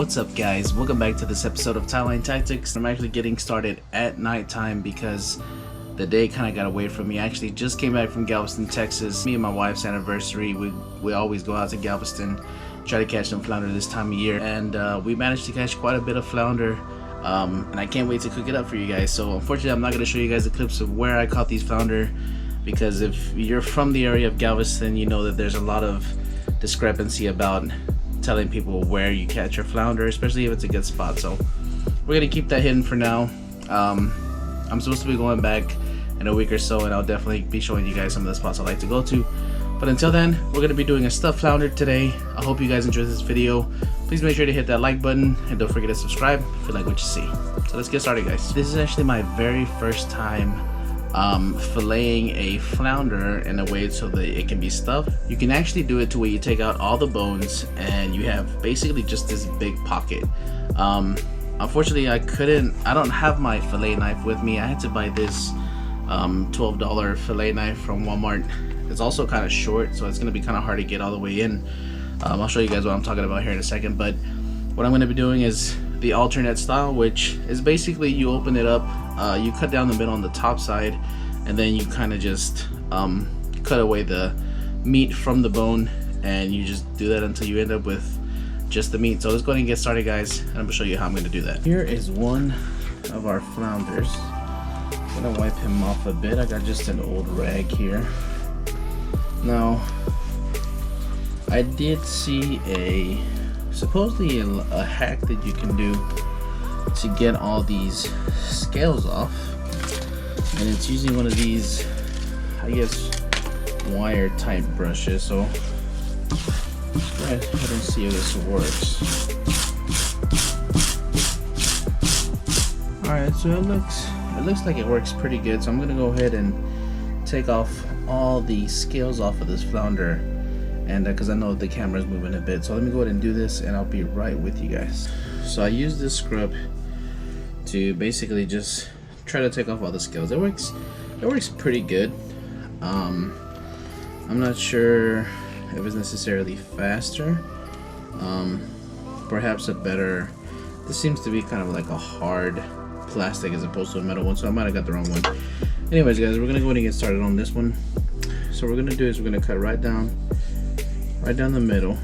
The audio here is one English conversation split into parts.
What's up guys, welcome back to this episode of Timeline Tactics. I'm actually getting started at nighttime because the day kind of got away from me. I actually just came back from Galveston, Texas. Me and my wife's anniversary, we always go out to Galveston, try to catch some flounder this time of year, and we managed to catch quite a bit of flounder, and I can't wait to cook it up for you guys. So unfortunately I'm not going to show you guys the clips of where I caught these flounder, because if you're from the area of Galveston, you know that there's a lot of discrepancy about telling people where you catch your flounder, especially if it's a good spot. So we're gonna keep that hidden for now. I'm supposed to be going back in a week or so, and I'll definitely be showing you guys some of the spots I like to go to. But until then, we're gonna be doing a stuffed flounder today. I hope you guys enjoyed this video. Please make sure to hit that like button and don't forget to subscribe if you like what you see. So let's get started, guys. This is actually my very first time filleting a flounder in a way so that it can be stuffed. You can actually do it to where you take out all the bones and you have basically just this big pocket. Unfortunately I don't have my fillet knife with me. I had to buy this $12 fillet knife from Walmart. It's also kind of short, so it's going to be kind of hard to get all the way in. I'll show you guys what I'm talking about here in a second, but what I'm going to be doing is the alternate style, which is basically you open it up, you cut down the middle on the top side, and then you kind of just cut away the meat from the bone, and you just do that until you end up with just the meat. So let's go ahead and get started, guys, and I'm gonna show you how I'm gonna do that. Here is one of our flounders. I'm gonna wipe him off a bit. I got just an old rag here. Now I did see supposedly a hack that you can do to get all these scales off, and it's using one of these, I guess, wire type brushes. So let's go ahead and see if this works. Alright, so it looks like it works pretty good. So I'm gonna go ahead and take off all the scales off of this flounder, and because I know the camera's moving a bit, so let me go ahead and do this and I'll be right with you guys. So I use this scrub to basically just try to take off all the scales. It works pretty good. I'm not sure if it's necessarily faster, perhaps a better, this seems to be kind of like a hard plastic as opposed to a metal one, so I might have got the wrong one. Anyways guys, we're gonna go ahead and get started on this one. So what we're gonna do is we're gonna cut right down the middle.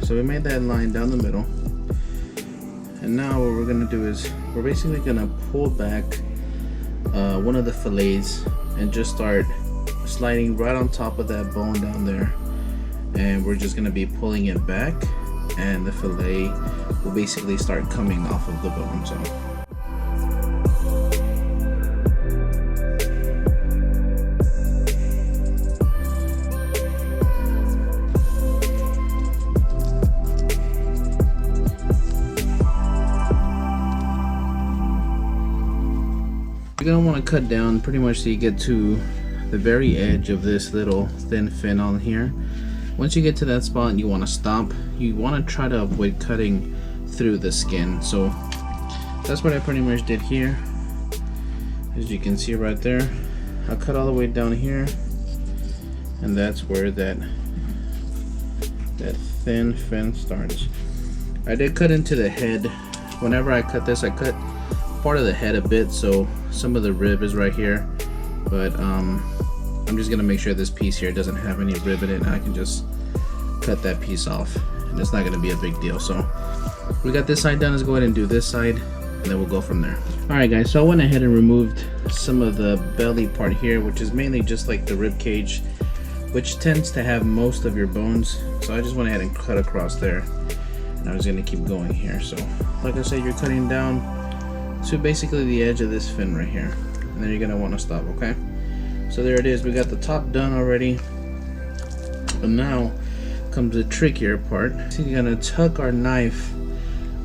So we made that line down the middle, and now what we're gonna do is we're basically gonna pull back one of the fillets and just start sliding right on top of that bone down there, and we're just gonna be pulling it back, and the fillet will basically start coming off of the bone. So you're gonna want to cut down pretty much so you get to the very edge of this little thin fin on here. Once you get to that spot, you want to stop. You want to try to avoid cutting through the skin. So that's what I pretty much did here. As you can see right there, I cut all the way down here, and that's where that thin fin starts. I did cut into the head. Whenever I cut this, I cut part of the head a bit, so some of the rib is right here, but I'm just gonna make sure this piece here doesn't have any rib in it, and I can just cut that piece off, and it's not gonna be a big deal. So we got this side done. Let's go ahead and do this side, and then we'll go from there. Alright guys, so I went ahead and removed some of the belly part here, which is mainly just like the rib cage, which tends to have most of your bones. So I just went ahead and cut across there, and I was gonna keep going here. So like I said, you're cutting down to basically the edge of this fin right here, and then you're gonna want to stop. Okay, so there it is. We got the top done already, but now comes the trickier part. So you're gonna tuck our knife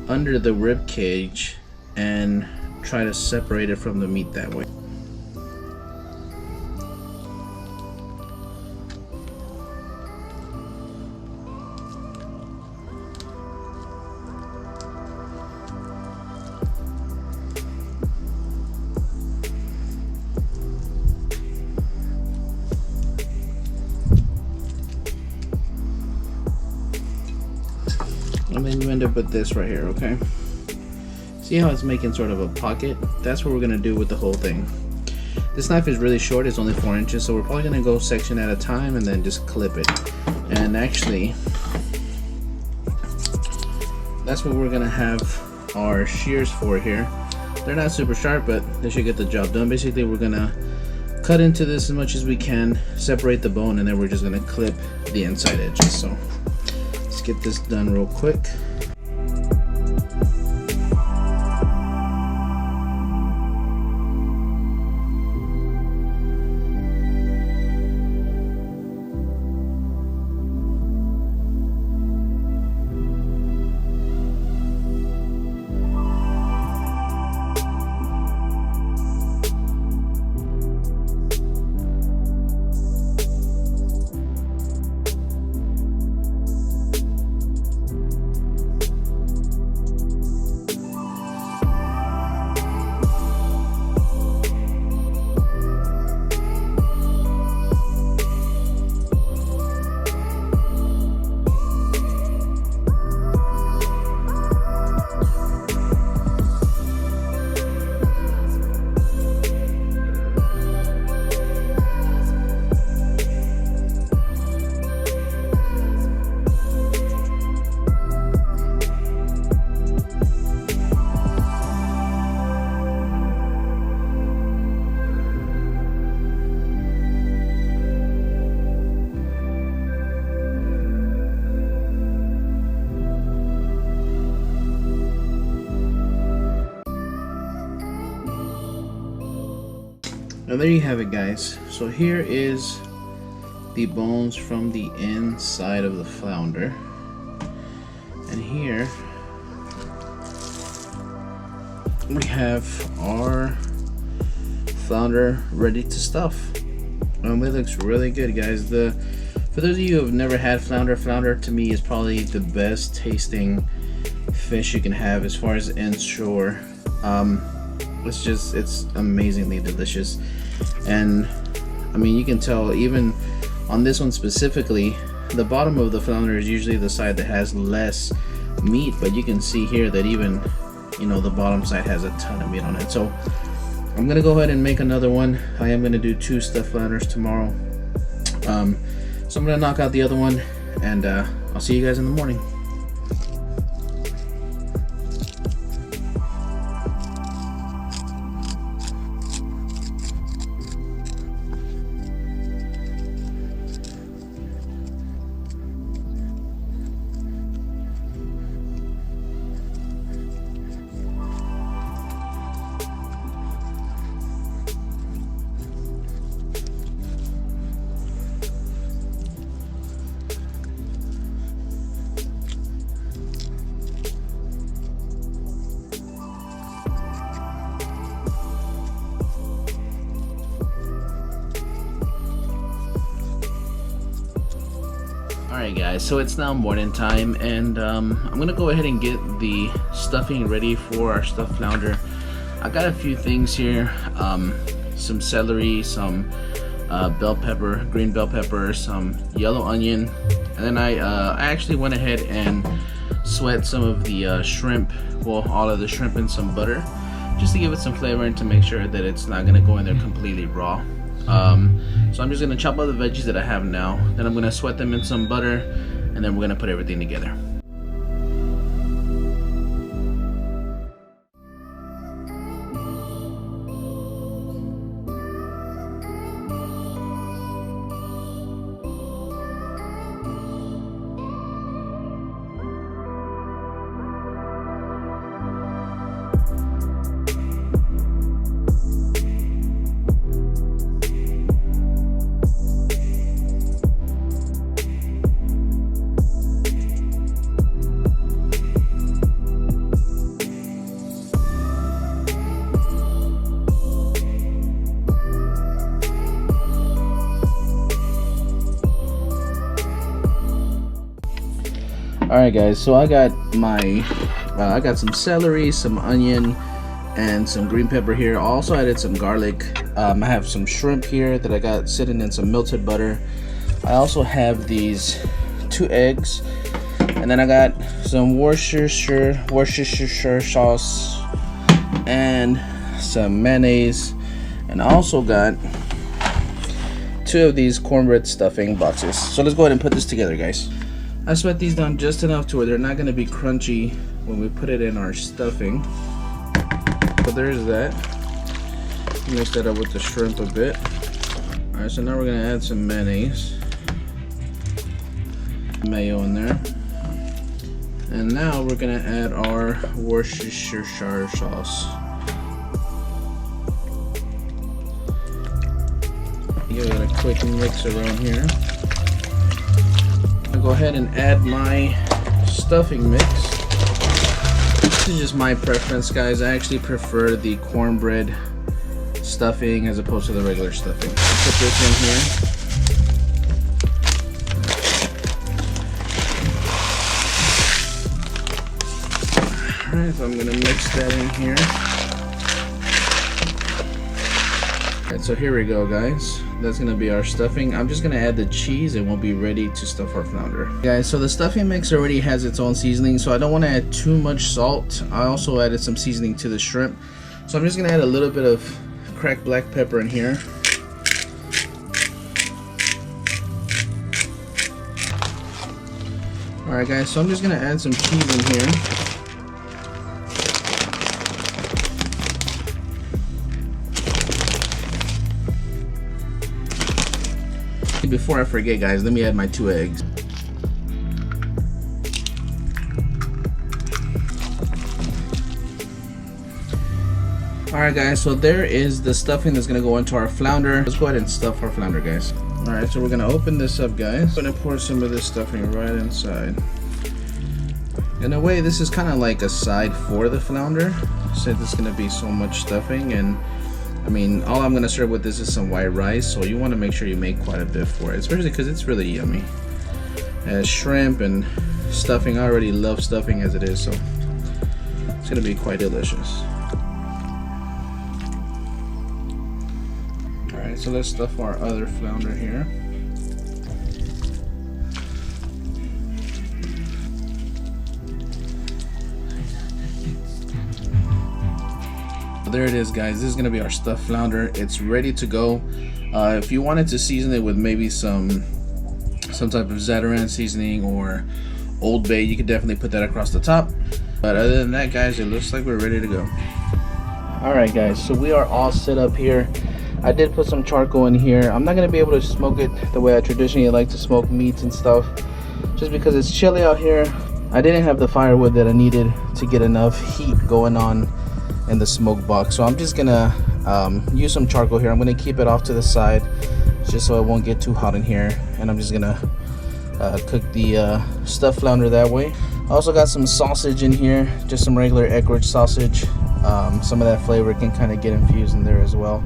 under the rib cage and try to separate it from the meat that way. end up with this right here, okay? See how it's making sort of a pocket? That's what we're gonna do with the whole thing. This knife is really short, it's only 4 inches, so we're probably gonna go section at a time and then just clip it. And actually, that's what we're gonna have our shears for here. They're not super sharp, but they should get the job done. Basically, we're gonna cut into this as much as we can, separate the bone, and then we're just gonna clip the inside edges. So let's get this done real quick. And there you have it, guys. So here is the bones from the inside of the flounder, and here we have our flounder ready to stuff. It looks really good, guys. For those of you who have never had flounder, flounder to me is probably the best tasting fish you can have as far as inshore. It's amazingly delicious. And I mean, you can tell even on this one specifically, the bottom of the flounder is usually the side that has less meat, but you can see here that even, you know, the bottom side has a ton of meat on it. So I'm gonna go ahead and make another one. I am gonna do 2 stuffed flounders tomorrow. So I'm gonna knock out the other one, and I'll see you guys in the morning. Alright guys, so it's now morning time, and I'm gonna go ahead and get the stuffing ready for our stuffed flounder. I got a few things here, some celery, some bell pepper, green bell pepper, some yellow onion, and then I actually went ahead and sweat some of the shrimp, well, all of the shrimp in some butter, just to give it some flavor and to make sure that it's not gonna go in there completely raw. So I'm just gonna chop up the veggies that I have now, then I'm gonna sweat them in some butter, and then we're gonna put everything together. Alright guys, so I got I got some celery, some onion, and some green pepper here. I also added some garlic. I have some shrimp here that I got sitting in some melted butter. I also have these 2 eggs. And then I got some Worcestershire sauce and some mayonnaise, and I also got 2 of these cornbread stuffing boxes. So let's go ahead and put this together, guys. I sweat these down just enough to where they're not going to be crunchy when we put it in our stuffing. So there's that. Mix that up with the shrimp a bit. Alright, so now we're going to add some mayonnaise. Mayo in there. And now we're going to add our Worcestershire sauce. Give it a quick mix around here. I'll go ahead and add my stuffing mix. This is just my preference, guys. I actually prefer the cornbread stuffing as opposed to the regular stuffing. Put this in here. Alright, so I'm going to mix that in here. Alright, so here we go, guys. That's going to be our stuffing. I'm just going to add the cheese and we'll be ready to stuff our flounder. Guys, so the stuffing mix already has its own seasoning, so I don't want to add too much salt. I also added some seasoning to the shrimp. So I'm just going to add a little bit of cracked black pepper in here. Alright guys, so I'm just going to add some cheese in here. Before I forget, guys, let me add my 2 eggs. Alright guys, so there is the stuffing that's going to go into our flounder. Let's go ahead and stuff our flounder, guys. Alright, so we're going to open this up, guys. I'm going to pour some of this stuffing right inside. In a way, this is kind of like a side for the flounder. Since it's going to be so much stuffing, and I mean, all I'm gonna serve with this is some white rice, so you want to make sure you make quite a bit for it, especially because it's really yummy. As shrimp and stuffing, I already love stuffing as it is, so it's gonna be quite delicious. Alright, so let's stuff our other flounder here. There it is, guys. This is gonna be our stuffed flounder. It's ready to go. If you wanted to season it with maybe some type of Zatarain seasoning or Old Bay, you could definitely put that across the top. But other than that, guys, it looks like we're ready to go. Alright guys, so we are all set up here. I did put some charcoal in here. I'm not gonna be able to smoke it the way I traditionally like to smoke meats and stuff, just because it's chilly out here. I didn't have the firewood that I needed to get enough heat going on in the smoke box, so I'm just gonna use some charcoal here. I'm gonna keep it off to the side just so it won't get too hot in here, and I'm just gonna cook the stuffed flounder that way. I also got some sausage in here, just some regular Eckrich sausage. Some of that flavor can kind of get infused in there as well.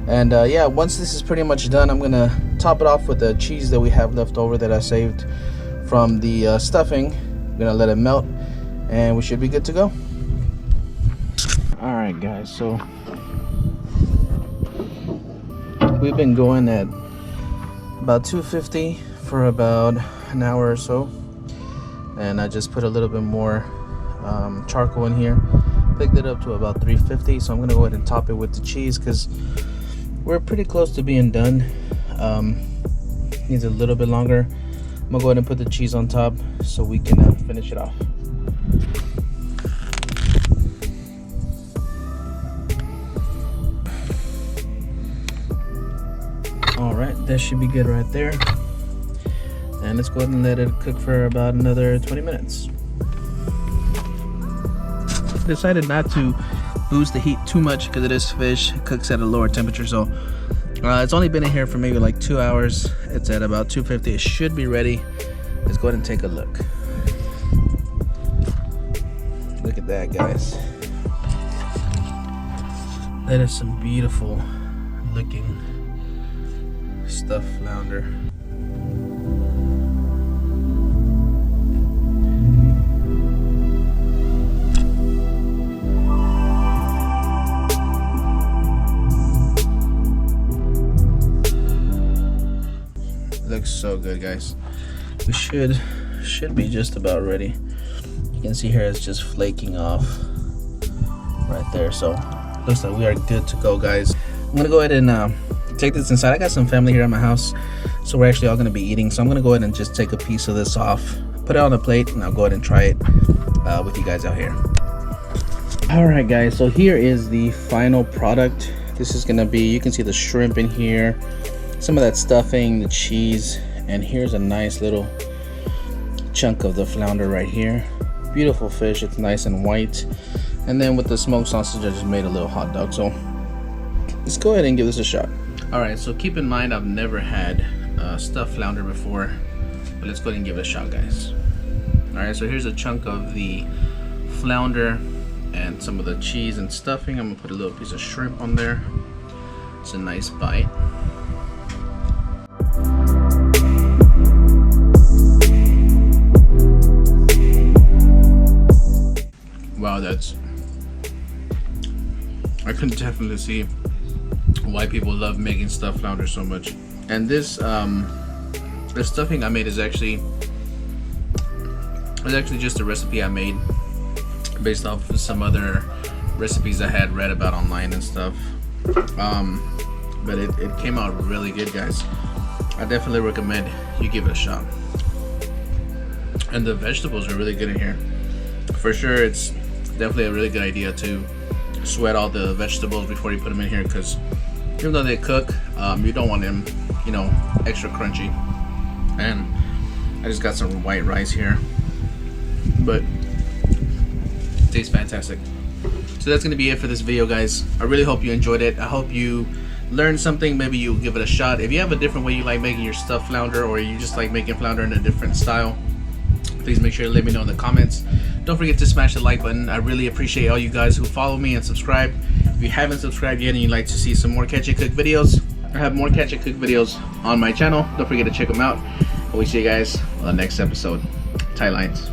And yeah, once this is pretty much done, I'm gonna top it off with the cheese that we have left over that I saved from the stuffing. I'm gonna let it melt and we should be good to go. Alright guys, so we've been going at about 250 for about an hour or so, and I just put a little bit more charcoal in here, picked it up to about 350. So I'm gonna go ahead and top it with the cheese because we're pretty close to being done. Needs a little bit longer. I'm gonna go ahead and put the cheese on top so we can finish it off. Alright, that should be good right there. And let's go ahead and let it cook for about another 20 minutes. Decided not to boost the heat too much because it is fish. It cooks at a lower temperature, so it's only been in here for maybe like 2 hours. It's at about 250. It should be ready. Let's go ahead and take a look. Look at that, guys. That is some beautiful looking stuffed flounder. Looks so good, guys. We should should be just about ready. You can see here it's just flaking off right there. So looks like we are good to go, guys. I'm gonna go ahead and take this inside. I got some family here at my house, so we're actually all gonna be eating. So I'm gonna go ahead and just take a piece of this off, put it on a plate, and I'll go ahead and try it with you guys out here. Alright guys, so here is the final product. This is gonna be, you can see the shrimp in here, some of that stuffing, the cheese, and here's a nice little chunk of the flounder right here. Beautiful fish, it's nice and white. And then with the smoked sausage, I just made a little hot dog. So let's go ahead and give this a shot. Alright, so keep in mind I've never had stuffed flounder before, but let's go ahead and give it a shot, guys. Alright, so here's a chunk of the flounder and some of the cheese and stuffing. I'm gonna put a little piece of shrimp on there. It's a nice bite. Wow, I can definitely see why people love making stuffed flounder so much. And this the stuffing I made is actually just a recipe I made based off of some other recipes I had read about online and stuff. But it came out really good, guys. I definitely recommend you give it a shot. And the vegetables are really good in here. For sure, it's definitely a really good idea to sweat all the vegetables before you put them in here, because even though they cook, you don't want them, you know, extra crunchy. And I just got some white rice here, but it tastes fantastic. So that's gonna be it for this video, guys. I really hope you enjoyed it. I hope you learned something. Maybe you give it a shot. If you have a different way you like making your stuffed flounder, or you just like making flounder in a different style, please make sure to let me know in the comments. Don't forget to smash the like button. I really appreciate all you guys who follow me and subscribe. If you haven't subscribed yet and you'd like to see some more catch and cook videos, I have more catch and cook videos on my channel. Don't forget to check them out. And we see you guys on the next episode. Thai Lines.